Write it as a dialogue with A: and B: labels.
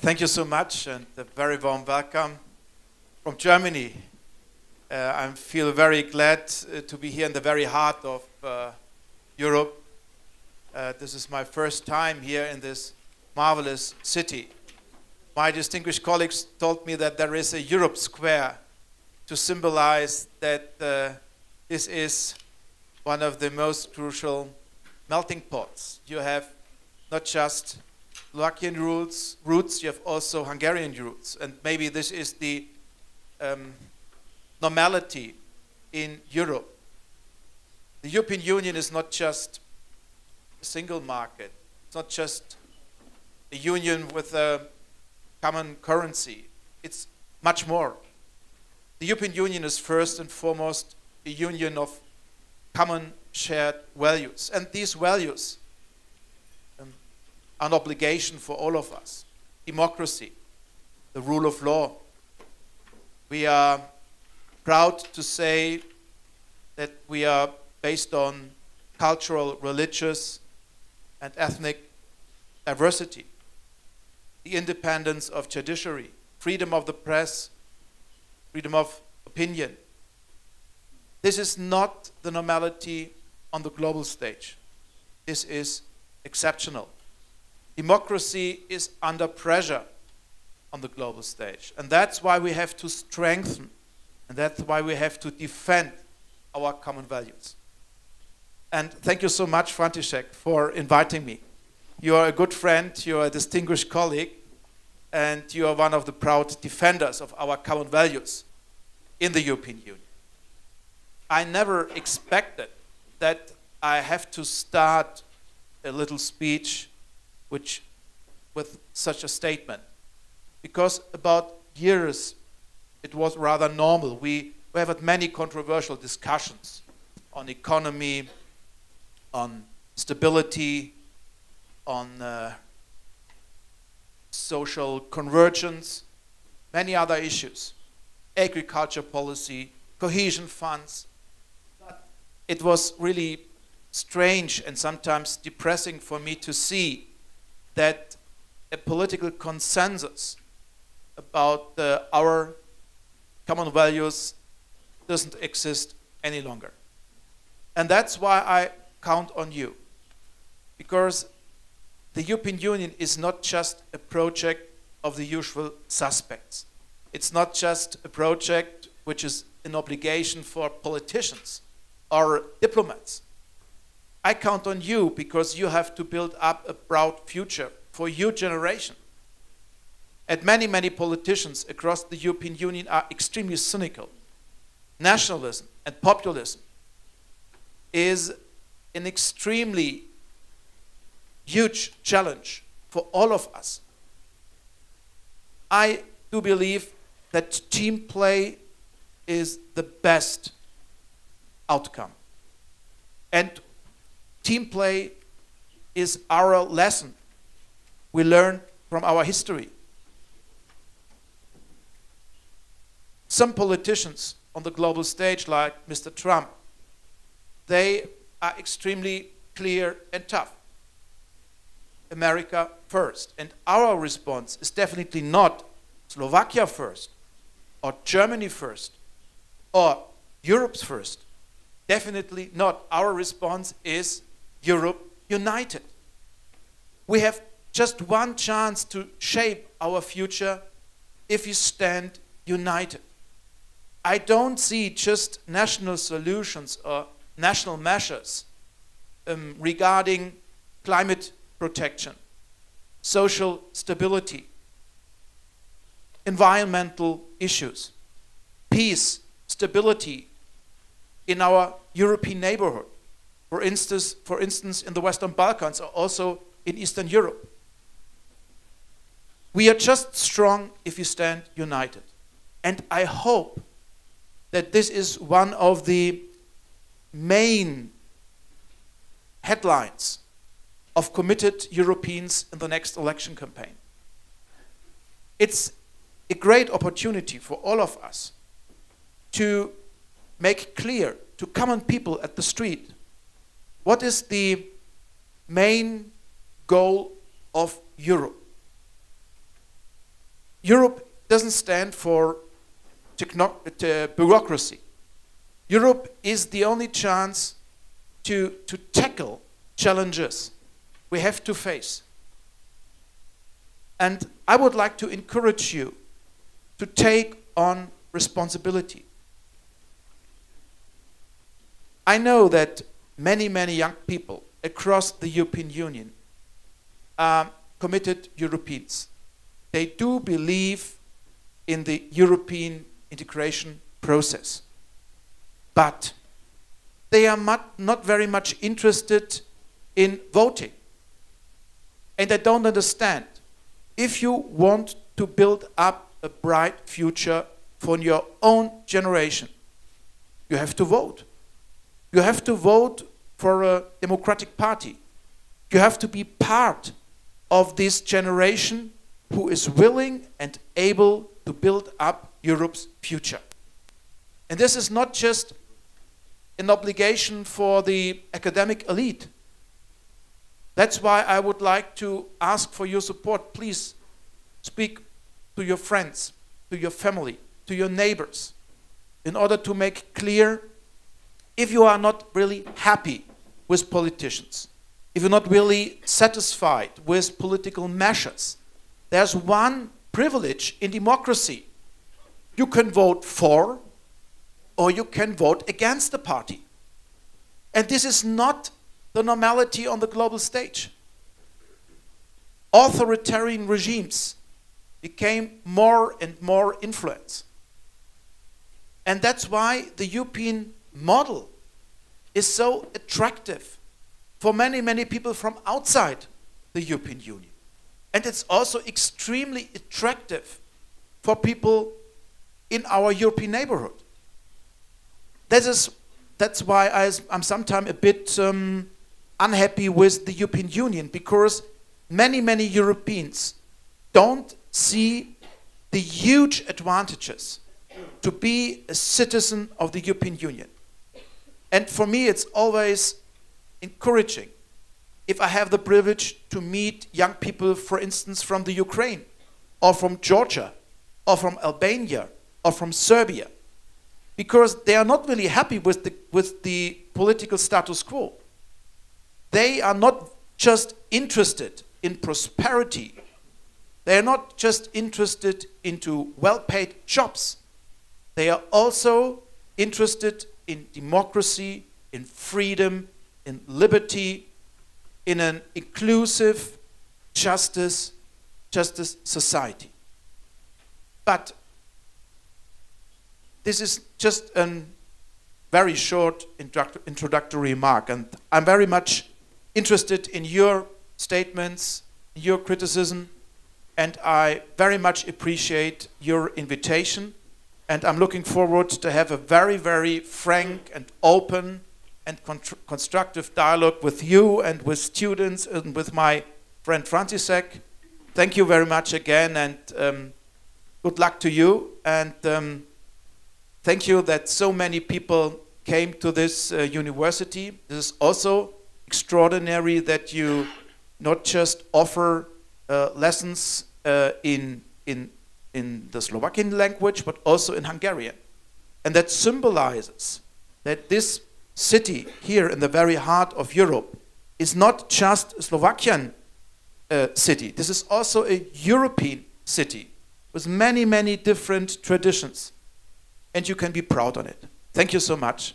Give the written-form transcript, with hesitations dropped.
A: Thank you so much, and a very warm welcome from Germany. I feel very glad to be here in the very heart of Europe. This is my first time here in this marvelous city. My distinguished colleagues told me that there is a Europe Square to symbolize that this is one of the most crucial melting pots. You have not just Slovakian roots, you have also Hungarian roots, and maybe this is the normality in Europe. The European Union is not just a single market, it's not just a union with a common currency, it's much more. The European Union is first and foremost a union of common shared values, and these values an obligation for all of us. Democracy, the rule of law. We are proud to say that we are based on cultural, religious, and ethnic diversity. The independence of judiciary, freedom of the press, freedom of opinion. This is not the normality on the global stage. This is exceptional. Democracy is under pressure on the global stage. And that's why we have to strengthen, and that's why we have to defend our common values. And thank you so much, František, for inviting me. You are a good friend, you are a distinguished colleague, and you are one of the proud defenders of our common values in the European Union. I never expected that I have to start a little speech with such a statement, because about years it was rather normal. We have had many controversial discussions on economy, on stability, on social convergence, many other issues, agriculture policy, cohesion funds. But it was really strange and sometimes depressing for me to see that a political consensus about our common values doesn't exist any longer. And that's why I count on you. Because the European Union is not just a project of the usual suspects. It's not just a project which is an obligation for politicians or diplomats. I count on you because you have to build up a proud future for your generation. And many, many politicians across the European Union are extremely cynical. Nationalism and populism is an extremely huge challenge for all of us. I do believe that team play is the best outcome. And team play is our lesson we learn from our history. Some politicians on the global stage, like Mr. Trump, they are extremely clear and tough. America first. And our response is definitely not Slovakia first, or Germany first, or Europe's first. Definitely not. Our response is Europe united. We have just one chance to shape our future if we stand united. I don't see just national solutions or national measures regarding climate protection, social stability, environmental issues, peace, stability in our European neighborhood, for instance in the Western Balkans or also in Eastern Europe. We are just strong if we stand united. And I hope that this is one of the main headlines of committed Europeans in the next election campaign. It's a great opportunity for all of us to make clear to common people at the street what is the main goal of Europe. Europe doesn't stand for bureaucracy. Europe is the only chance to tackle challenges we have to face. And I would like to encourage you to take on responsibility. I know that many, many young people across the European Union are committed Europeans. They do believe in the European integration process. But they are not very much interested in voting. And I don't understand. If you want to build up a bright future for your own generation, you have to vote. You have to vote for a democratic party. You have to be part of this generation who is willing and able to build up Europe's future. And this is not just an obligation for the academic elite. That's why I would like to ask for your support. Please speak to your friends, to your family, to your neighbors, in order to make clear if you are not really happy with politicians, if you're not really satisfied with political measures, there's one privilege in democracy. You can vote for or you can vote against the party. And this is not the normality on the global stage. Authoritarian regimes became more and more influenced. And that's why the European model is so attractive for many, many people from outside the European Union. And it's also extremely attractive for people in our European neighborhood. That's why I'm sometimes a bit unhappy with the European Union, because many, many Europeans don't see the huge advantages to be a citizen of the European Union. And for me, it's always encouraging if I have the privilege to meet young people, for instance, from the Ukraine, or from Georgia, or from Albania, or from Serbia, because they are not really happy with the political status quo. They are not just interested in prosperity. They are not just interested into well-paid jobs. They are also interested in democracy, in freedom, in liberty, in an inclusive justice society. But this is just a very short introductory remark, and I'm very much interested in your statements, your criticism, and I very much appreciate your invitation, and I'm looking forward to have a very, very frank and open and constructive dialogue with you and with students and with my friend František. Thank you very much again, and good luck to you, and thank you that so many people came to this university. This is also extraordinary that you not just offer lessons in the Slovakian language, but also in Hungarian. And that symbolizes that this city here in the very heart of Europe is not just a Slovakian city. This is also a European city with many, many different traditions. And you can be proud on it. Thank you so much.